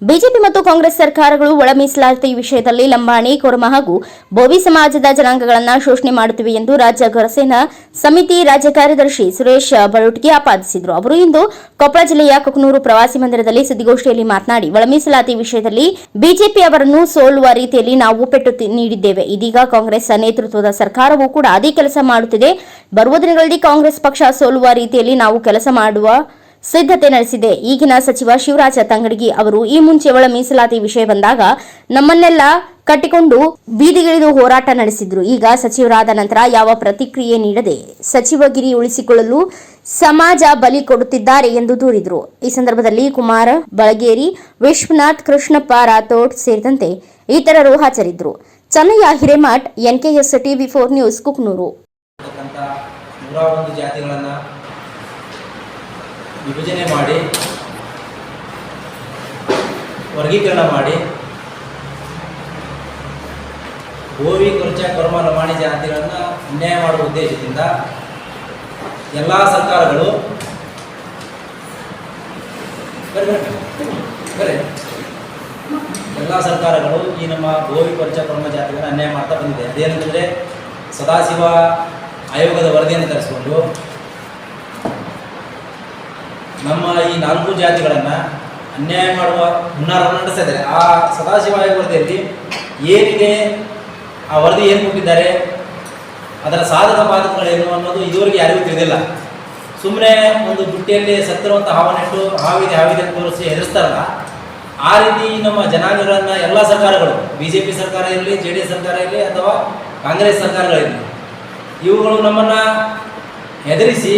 BJP ಮತ್ತು ಕಾಂಗ್ರೆಸ್ ಸರ್ಕಾರಗಳು ಒಳ ಮೀಸಲಾತಿ ವಿಷಯದಲ್ಲಿ ಲಂಬಾಣಿ, ಕೊರಮ ಹಾಗೂ ಬೋವಿ ಸಮಾಜದ ಜನಾಂಗಗಳನ್ನು ಶೋಷಣೆ ಮಾಡುತ್ತಿವೆ ಎಂದು ರಾಜ್ಯ ಘರಸೇನಾ ಸಮಿತಿ ರಾಜ್ಯ ಕಾರ್ಯದರ್ಶಿ ಸುರೇಶ್ ಬಳುಟ್ಗಿ ಆಪಾದಿಸಿದರು. ಅವರು ಇಂದು ಕೊಪ್ಪಳ ಜಿಲ್ಲೆಯ ಕುಕನೂರು ಪ್ರವಾಸಿ ಮಂದಿರದಲ್ಲಿ ಸುದ್ದಿಗೋಷ್ಠಿಯಲ್ಲಿ ಮಾತನಾಡಿ, ಒಳ ಮೀಸಲಾತಿ ವಿಷಯದಲ್ಲಿ ಬಿಜೆಪಿ ಅವರನ್ನು ಸೋಲುವ ರೀತಿಯಲ್ಲಿ ನಾವು ಪೆಟ್ಟು ನೀಡಿದ್ದೇವೆ. ಇದೀಗ ಕಾಂಗ್ರೆಸ್ ನೇತೃತ್ವದ ಸರ್ಕಾರವೂ ಕೂಡ ಅದೇ ಕೆಲಸ ಮಾಡುತ್ತಿದೆ. ಬರುವ ದಿನಗಳಲ್ಲಿ ಕಾಂಗ್ರೆಸ್ ಪಕ್ಷ ಸೋಲುವ ರೀತಿಯಲ್ಲಿ ನಾವು ಕೆಲಸ ಮಾಡುವ ಸಿದ್ಧತೆ ನಡೆಸಿದೆ. ಈಗಿನ ಸಚಿವ ಶಿವರಾಜ ತಂಗಡಗಿ ಅವರು ಈ ಮುಂಚೆ ಒಳ ಮೀಸಲಾತಿ ವಿಷಯ ಬಂದಾಗ ನಮ್ಮನ್ನೆಲ್ಲ ಕಟ್ಟಿಕೊಂಡು ಬೀದಿಗಿಳಿದು ಹೋರಾಟ ನಡೆಸಿದ್ರು. ಈಗ ಸಚಿವರಾದ ನಂತರ ಯಾವ ಪ್ರತಿಕ್ರಿಯೆ ನೀಡದೆ ಸಚಿವಗಿರಿ ಉಳಿಸಿಕೊಳ್ಳಲು ಸಮಾಜ ಬಲಿ ಕೊಡುತ್ತಿದ್ದಾರೆ ಎಂದು ದೂರಿದರು. ಈ ಸಂದರ್ಭದಲ್ಲಿ ಕುಮಾರ ಬಳಗೇರಿ, ವಿಶ್ವನಾಥ್, ಕೃಷ್ಣಪ್ಪ ರಾಥೋಡ್ ಸೇರಿದಂತೆ ಇತರರು ಹಾಜರಿದ್ದರು. ಚೆನ್ನಯ್ಯ ಹಿರೇಮಠ್, ಎನ್ಕೆಎಸ್ ಟಿವಿ4 ನ್ಯೂಸ್, ಕುಕನೂರು. ವಿಭಜನೆ ಮಾಡಿ ವರ್ಗೀಕರಣ ಮಾಡಿ ಬೋವಿ, ಕೊರ್ಚ, ಕೊರಮ, ಲಂಬಾಣಿ ಜಾತಿಗಳನ್ನು ಅನ್ಯಾಯ ಮಾಡುವ ಉದ್ದೇಶದಿಂದ ಎಲ್ಲ ಸರ್ಕಾರಗಳು ಈ ನಮ್ಮ ಬೋವಿ, ಕೊರ್ಚ, ಕೊರಮ ಜಾತಿಗಳನ್ನು ಅನ್ಯಾಯ ಮಾಡ್ತಾ ಬಂದಿದೆ. ಅದೇನೆಂದರೆ ಸದಾಶಿವ ಆಯೋಗದ ವರದಿಯನ್ನು ತರಿಸಿಕೊಂಡು ನಮ್ಮ ಈ 4 ಜಾತಿಗಳನ್ನು ಅನ್ಯಾಯ ಮಾಡುವ ಹುನ್ನಾರವನ್ನು ನಡೆಸ್ತಾ ಇದ್ದಾರೆ. ಆ ಸದಾಶಿವ ಆಯೋಗ ವರದಿಯಲ್ಲಿ ಏನಿದೆ, ಆ ವರದಿ ಏನು ಕೊಟ್ಟಿದ್ದಾರೆ, ಅದರ ಸಾಧಕ ಬಾಧಕಗಳೇನು ಅನ್ನೋದು ಇದುವರೆಗೆ ಯಾರಿಗೂ ತಿಳಿದಿಲ್ಲ. ಸುಮ್ಮನೆ ಒಂದು ಬುಟ್ಟಿಯಲ್ಲಿ ಸತ್ತಿರುವಂಥ ಹಾವನ್ನಿಟ್ಟು ಹಾವಿದೆ ಅಂತ ತೋರಿಸಿ ಹೆದರಿಸ್ತಾರಲ್ಲ, ಆ ರೀತಿ ನಮ್ಮ ಜನಾಂಗಗಳನ್ನು ಎಲ್ಲ ಸರ್ಕಾರಗಳು, BJP ಸರ್ಕಾರ ಇರಲಿ, JDS ಸರ್ಕಾರ ಇರಲಿ ಅಥವಾ ಕಾಂಗ್ರೆಸ್ ಸರ್ಕಾರಗಳಿರಲಿ, ಇವುಗಳು ನಮ್ಮನ್ನು ಹೆದರಿಸಿ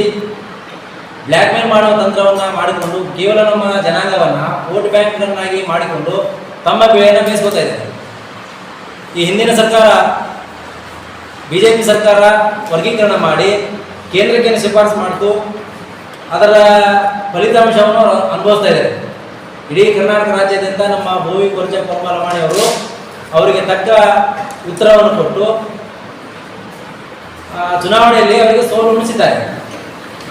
ಬ್ಲ್ಯಾಕ್ ಮೇಲ್ ಮಾಡುವ ತಂತ್ರವನ್ನು ಮಾಡಿಕೊಂಡು ಕೇವಲ ನಮ್ಮ ಜನಾಂಗವನ್ನು ವೋಟ್ ಬ್ಯಾಂಕ್ಗಳನ್ನಾಗಿ ಮಾಡಿಕೊಂಡು ತಮ್ಮ ಬೆಳೆಯನ್ನು ಬೇಯಿಸ್ಕೋತಾ ಇದೆ. ಈ ಹಿಂದಿನ ಸರ್ಕಾರ BJP ಸರ್ಕಾರ ವರ್ಗೀಕರಣ ಮಾಡಿ ಕೇಂದ್ರಕ್ಕೆ ಶಿಫಾರಸು ಮಾಡಿತು. ಅದರ ಫಲಿತಾಂಶವನ್ನು ಅನುಭವಿಸ್ತಾ ಇದ್ದಾರೆ. ಇಡೀ ಕರ್ನಾಟಕ ರಾಜ್ಯಾದ್ಯಂತ ನಮ್ಮ ಬೋವಿ, ಕೊರ್ಚ, ಕೊರಮ, ಲಂಬಾಣಿ ಅವರಿಗೆ ತಕ್ಕ ಉತ್ತರವನ್ನು ಕೊಟ್ಟು ಚುನಾವಣೆಯಲ್ಲಿ ಅವರಿಗೆ ಸೋಲು ಉಣಿಸಿದ್ದಾರೆ.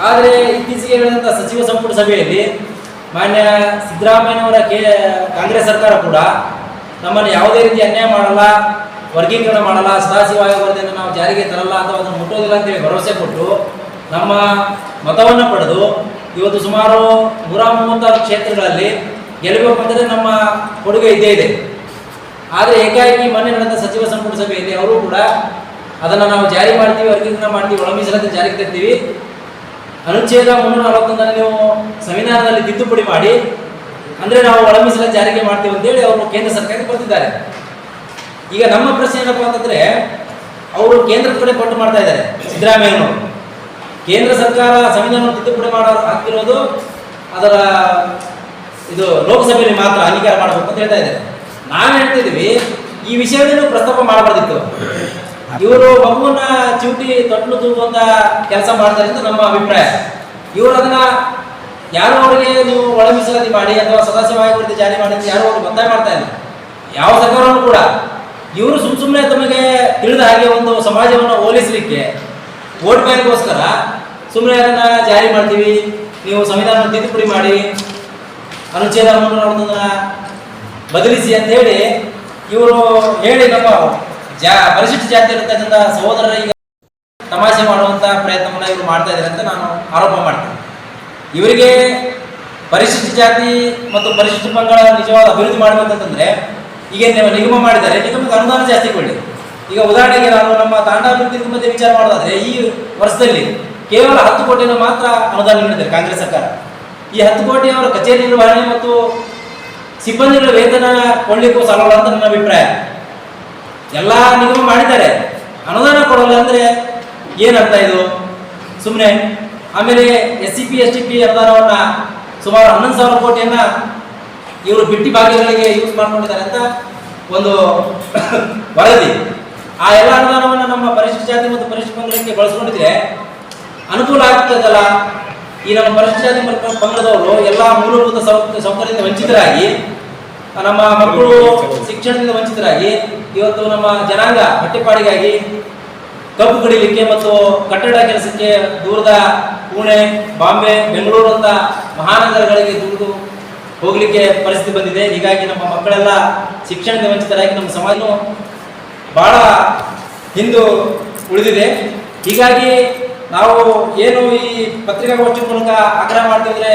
ಆದರೆ ಇತ್ತೀಚೆಗೆ ನಡೆದಂಥ ಸಚಿವ ಸಂಪುಟ ಸಭೆಯಲ್ಲಿ ಮಾನ್ಯ ಸಿದ್ದರಾಮಯ್ಯನವರ ಕಾಂಗ್ರೆಸ್ ಸರ್ಕಾರ ಕೂಡ ನಮ್ಮನ್ನು ಯಾವುದೇ ರೀತಿ ಅನ್ಯಾಯ ಮಾಡಲ್ಲ, ವರ್ಗೀಕರಣ ಮಾಡಲ್ಲ, ಸದಾಶಿವ ಆಯೋಗ ವರದಿಯನ್ನು ನಾವು ಜಾರಿಗೆ ತರಲ್ಲ ಅಥವಾ ಅದನ್ನು ಮುಟ್ಟೋದಿಲ್ಲ ಅಂತೇಳಿ ಭರವಸೆ ಕೊಟ್ಟು ನಮ್ಮ ಮತವನ್ನು ಪಡೆದು ಇವತ್ತು ಸುಮಾರು 136 ಕ್ಷೇತ್ರಗಳಲ್ಲಿ ಗೆಲ್ಲಬೇಕಂದರೆ ನಮ್ಮ ಕೊಡುಗೆ ಇದ್ದೇ ಇದೆ. ಆದರೆ ಏಕಾಏಕಿ ಮೊನ್ನೆ ನಡೆದ ಸಚಿವ ಸಂಪುಟ ಸಭೆಯಲ್ಲಿ ಅವರು ಕೂಡ ಅದನ್ನು ನಾವು ಜಾರಿ ಮಾಡ್ತೀವಿ, ವರ್ಗೀಕರಣ ಮಾಡ್ತೀವಿ, ಒಳ ಮೀಸಲಾತಿ ಜಾರಿಗೆ ತರ್ತೀವಿ, ಅನುಚ್ಛೇದ 341 ನೀವು ಸಂವಿಧಾನದಲ್ಲಿ ತಿದ್ದುಪಡಿ ಮಾಡಿ ಅಂದರೆ ನಾವು ಒಳ ಮೀಸಲಾತಿ ಜಾರಿಗೆ ಮಾಡ್ತೀವಿ ಅಂತೇಳಿ ಅವರು ಕೇಂದ್ರ ಸರ್ಕಾರಕ್ಕೆ ಬರ್ತಿದ್ದಾರೆ. ಈಗ ನಮ್ಮ ಪ್ರಶ್ನೆ ಏನಪ್ಪ ಅಂತಂದರೆ, ಅವರು ಕೇಂದ್ರದ ಕಡೆ ಪಟ್ಟು ಮಾಡ್ತಾ ಇದ್ದಾರೆ ಸಿದ್ದರಾಮಯ್ಯನವರು. ಕೇಂದ್ರ ಸರ್ಕಾರ ಸಂವಿಧಾನ ತಿದ್ದುಪಡಿ ಆಗ್ತಿರೋದು ಅದರ ಇದು ಲೋಕಸಭೆಯಲ್ಲಿ ಮಾತ್ರ ಅಂಗೀಕಾರ ಮಾಡಬೇಕು ಅಂತ ಹೇಳ್ತಾ ಇದ್ದಾರೆ. ನಾವು ಹೇಳ್ತಿದ್ದೀವಿ, ಈ ವಿಷಯದಲ್ಲಿ ಪ್ರಸ್ತಾಪ ಮಾಡಬಾರ್ದಿತ್ತು. ಇವರು ಮಗುವನ್ನ ಚಿವುಟಿ ತೊಟ್ಲು ತೂಗುವಂತ ಕೆಲಸ ಮಾಡ್ತಾರೆ ಅಂತ ನಮ್ಮ ಅಭಿಪ್ರಾಯ. ಇವರು ಅದನ್ನ ಯಾರು ಅವರಿಗೆ ನೀವು ಒಳ ಮೀಸಲಾತಿ ಮಾಡಿ ಅಥವಾ ಸದಾಶಿವ ಆಯೋಗ ವರದಿ ಜಾರಿ ಮಾಡಿ ಅಂತ ಯಾರು ಅವ್ರಿಗೆ ಒತ್ತಾಯ ಮಾಡ್ತಾ ಇಲ್ಲ. ಯಾವ ಸರ್ಕಾರವೂ ಕೂಡ ಇವರು ಸುಮ್ಮನೆ ತಮಗೆ ತಿಳಿದ ಹಾಗೆ ಒಂದು ಸಮಾಜವನ್ನು ಹೋಲಿಸಲಿಕ್ಕೆ ವೋಟ್ ಬ್ಯಾಂಕ್ಗೋಸ್ಕರ ಸುಮ್ಮನೆ ಅದನ್ನ ಜಾರಿ ಮಾಡ್ತೀವಿ, ನೀವು ಸಂವಿಧಾನ ತಿದ್ದುಪಡಿ ಮಾಡಿ, ಅನುಚ್ಛೇದ 341 ಬದಲಿಸಿ ಅಂತ ಹೇಳಿ ಇವರು ಹೇಳಿ ನಮ್ಮ ಪರಿಶಿಷ್ಟ ಜಾತಿ ಇರತಕ್ಕಂಥ ಸಹೋದರರಿಗೆ ತಮಾಷೆ ಮಾಡುವಂಥ ಪ್ರಯತ್ನವನ್ನು ಇವರು ಮಾಡ್ತಾ ಇದ್ದಾರೆ ಅಂತ ನಾನು ಆರೋಪ ಮಾಡ್ತೇನೆ. ಇವರಿಗೆ ಪರಿಶಿಷ್ಟ ಜಾತಿ ಮತ್ತು ಪರಿಶಿಷ್ಟ ಪಂಗಡ ನಿಜವಾದ ಅಭಿವೃದ್ಧಿ ಮಾಡಬೇಕಂತಂದ್ರೆ ಈಗ ನಿಗಮ ಮಾಡಿದ್ದಾರೆ, ನಿಗಮಕ್ಕೆ ಅನುದಾನ ಜಾಸ್ತಿ ಕೊಡಿ. ಈಗ ಉದಾಹರಣೆಗೆ ನಾನು ನಮ್ಮ ತಾಂಡಾಭಿವೃದ್ಧಿ ನಿಗಮದ ವಿಚಾರ ಮಾಡೋದಾದ್ರೆ ಈ ವರ್ಷದಲ್ಲಿ ಕೇವಲ 10 ಕೋಟಿಯನ್ನು ಮಾತ್ರ ಅನುದಾನ ನೀಡಿದ್ದಾರೆ ಕಾಂಗ್ರೆಸ್ ಸರ್ಕಾರ. ಈ 10 ಕೋಟಿ ಅವರ ಕಚೇರಿ ನಿರ್ವಹಣೆ ಮತ್ತು ಸಿಬ್ಬಂದಿಗಳ ವೇತನ ಕೊಡಲಿಕ್ಕೂ ಸಾಲಲ್ಲ ಅಂತ ನನ್ನ ಅಭಿಪ್ರಾಯ. ಎಲ್ಲ ನಿಗಮ ಮಾಡಿದ್ದಾರೆ, ಅನುದಾನ ಕೊಡಲ್ಲ ಅಂದರೆ ಏನರ್ಥ ಇದು? ಸುಮ್ಮನೆ. ಆಮೇಲೆ SCP STP ಅನುದಾನವನ್ನು ಸುಮಾರು 11,000 ಕೋಟಿಯನ್ನು ಇವರು ಬಿಟ್ಟಿ ಭಾಗ್ಯಗಳಿಗೆ ಯೂಸ್ ಮಾಡ್ಕೊಂಡಿದ್ದಾರೆ ಅಂತ ಒಂದು ವರದಿ. ಆ ಎಲ್ಲ ಅನುದಾನವನ್ನು ನಮ್ಮ ಪರಿಶಿಷ್ಟ ಜಾತಿ ಮತ್ತು ಪರಿಶಿಷ್ಟ ಪಂಗಡಕ್ಕೆ ಬಳಸ್ಕೊಂಡಿದ್ರೆ ಅನುಕೂಲ ಆಗ್ತದಲ್ಲ. ಈ ನಮ್ಮ ಪರಿಶಿಷ್ಟ ಜಾತಿ ಮತ್ತು ಪಂಗಡದವರು ಎಲ್ಲ ಮೂಲಭೂತ ಸೌಕರ್ಯದಿಂದ ವಂಚಿತರಾಗಿ, ನಮ್ಮ ಮಕ್ಕಳು ಶಿಕ್ಷಣದಿಂದ ವಂಚಿತರಾಗಿ, ಇವತ್ತು ನಮ್ಮ ಜನಾಂಗ ಹೊಟ್ಟೆಪಾಡಿಗಾಗಿ ಕಬ್ಬು ಕಡಿಲಿಕ್ಕೆ ಮತ್ತು ಕಟ್ಟಡ ಕೆಲಸಕ್ಕೆ ದೂರದ ಪುಣೆ, ಬಾಂಬೆ, ಬೆಂಗಳೂರು ಅಂತ ಮಹಾನಗರಗಳಿಗೆ ದುಡಿದು ಹೋಗಲಿಕ್ಕೆ ಪರಿಸ್ಥಿತಿ ಬಂದಿದೆ. ಹೀಗಾಗಿ ನಮ್ಮ ಮಕ್ಕಳೆಲ್ಲ ಶಿಕ್ಷಣದ ವಂಚಿತರಾಗಿ ನಮ್ಮ ಸಮಾಜ ಬಹಳ ಹಿಂದು ಉಳಿದಿದೆ. ಹೀಗಾಗಿ ನಾವು ಏನು ಈ ಪತ್ರಿಕಾಗೋಷ್ಠಿ ಮೂಲಕ ಆಗ್ರಹ ಮಾಡ್ತಿದ್ರೆ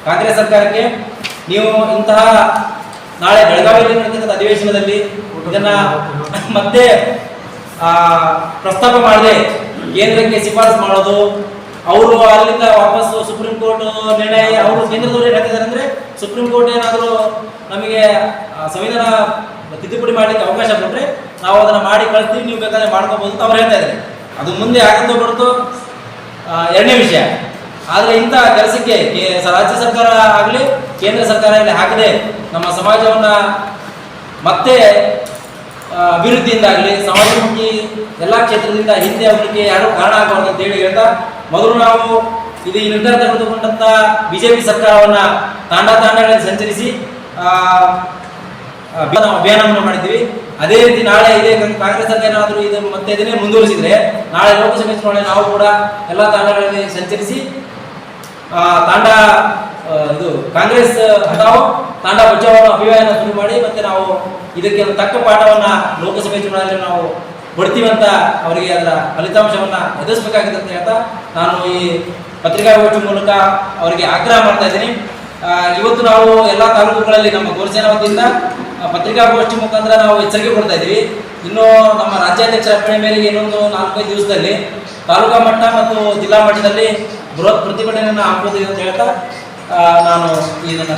ಕಾಂಗ್ರೆಸ್ ಸರ್ಕಾರಕ್ಕೆ, ನೀವು ಇಂತಹ ನಾಳೆ ಬೆಳಗಾವಿಯಲ್ಲಿ ನಡೆತಕ್ಕಂಥ ಅಧಿವೇಶನದಲ್ಲಿ ಇದನ್ನ ಮತ್ತೆ ಪ್ರಸ್ತಾಪ ಮಾಡದೆ ಕೇಂದ್ರಕ್ಕೆ ಶಿಫಾರಸು ಮಾಡೋದು, ಅವರು ಅಲ್ಲಿಂದ ವಾಪಸ್ಸು ಸುಪ್ರೀಂ ಕೋರ್ಟ್ ನಿರ್ಣಯ, ಅವರು ಕೇಂದ್ರದವರು ಹೇಳ್ತಿದ್ದಾರೆ ಅಂದ್ರೆ ಸುಪ್ರೀಂ ಕೋರ್ಟ್ ಏನಾದರೂ ನಮಗೆ ಸಂವಿಧಾನ ತಿದ್ದುಪಡಿ ಮಾಡಲಿಕ್ಕೆ ಅವಕಾಶ ಕೊಟ್ಟರೆ ನಾವು ಅದನ್ನು ಮಾಡಿ ಕಳಿಸ್ತೀವಿ, ನೀವು ಬೇಕಾದ್ರೆ ಮಾಡ್ಕೋಬಹುದು ಅಂತ ಅವ್ರು ಹೇಳ್ತಾ ಇದ್ದಾರೆ. ಅದು ಮುಂದೆ ಆಗುತ್ತೋ ಬಿಡುತ್ತೋ ಎರಡನೇ ವಿಷಯ. ಆದರೆ ಇಂಥ ಕೆಲಸಕ್ಕೆ ರಾಜ್ಯ ಸರ್ಕಾರ ಆಗಲಿ ಕೇಂದ್ರ ಸರ್ಕಾರ ಆಗಲಿ ಹಾಕದೆ ನಮ್ಮ ಸಮಾಜವನ್ನು ಮತ್ತೆ ಅಭಿವೃದ್ಧಿಯಿಂದಾಗಲಿ ಸಮಾಜಮುಖಿ ಎಲ್ಲ ಕ್ಷೇತ್ರದಿಂದ ಹಿಂದೆ ಹೋಗಲಿಕ್ಕೆ ಯಾರು ಕಾರಣ ಆಗಬಾರ್ದು ಅಂತ ಹೇಳಿ ಹೇಳ್ತಾ, ಮೊದಲು ನಾವು ಇದು ಈ ನಿರ್ಧಾರ ತೆಗೆದುಕೊಂಡಂಥ ಬಿಜೆಪಿ ಸರ್ಕಾರವನ್ನು ತಾಂಡಗಳಲ್ಲಿ ಸಂಚರಿಸಿ ಅಭಿಯಾನವನ್ನು ಮಾಡಿದ್ದೀವಿ. ಅದೇ ರೀತಿ ನಾಳೆ ಇದೇ ಕಾಂಗ್ರೆಸ್ ಸರ್ಕಾರ ಏನಾದರೂ ಇದನ್ನು ಮತ್ತೆ ಇದನ್ನೇ ಮುಂದುವರಿಸಿದ್ರೆ ನಾಳೆ ಲೋಕಸಭೆ ಚುನಾವಣೆ ನಾವು ಕೂಡ ಎಲ್ಲ ತಾಂಡಗಳಲ್ಲಿ ಸಂಚರಿಸಿ ತಾಂಡ ಇದು ಕಾಂಗ್ರೆಸ್ ಹಟಾವೋ ತಾಂಡ ಬಚಾವೋ ಅಭಿಯಾನ ಶುರು ಮಾಡಿ ಮತ್ತೆ ನಾವು ಇದಕ್ಕೆ ಒಂದು ತಕ್ಕ ಪಾಠವನ್ನ ಲೋಕಸಭೆ ಚುನಾವಣೆಯಲ್ಲಿ ನಾವು ಕೊಡ್ತೀವಿ ಅಂತ ಅವರಿಗೆ ಅದರ ಫಲಿತಾಂಶವನ್ನ ಎದುರಿಸಬೇಕಾಗಿದೆ ಅಂತ ಹೇಳ್ತಾ ನಾನು ಈ ಪತ್ರಿಕಾಗೋಷ್ಠಿ ಮೂಲಕ ಅವರಿಗೆ ಆಗ್ರಹ ಮಾಡ್ತಾ ಇದ್ದೀನಿ. ಇವತ್ತು ನಾವು ಎಲ್ಲ ತಾಲೂಕುಗಳಲ್ಲಿ ನಮ್ಮ ಗೋರಸೇನಾ ವತಿಯಿಂದ ಪತ್ರಿಕಾಗೋಷ್ಠಿ ಮುಖಾಂತರ ನಾವು ಎಚ್ಚರಿಕೆ ಕೊಡ್ತಾ ಇದ್ದೀವಿ. ಇನ್ನು ನಮ್ಮ ರಾಜ್ಯಾಧ್ಯಕ್ಷರ ಅಪ್ಪಣೆ ಮೇರೆಗೆ ಇನ್ನೊಂದು 4-5 ದಿವಸದಲ್ಲಿ ತಾಲೂಕಾ ಮಟ್ಟ ಮತ್ತು ಜಿಲ್ಲಾ ಮಟ್ಟದಲ್ಲಿ ಬೃಹತ್ ಪ್ರತಿಭಟನೆಯನ್ನು ಹಾಕುವುದು ಅಂತ ಹೇಳ್ತಾ ನಾನು ಇದನ್ನು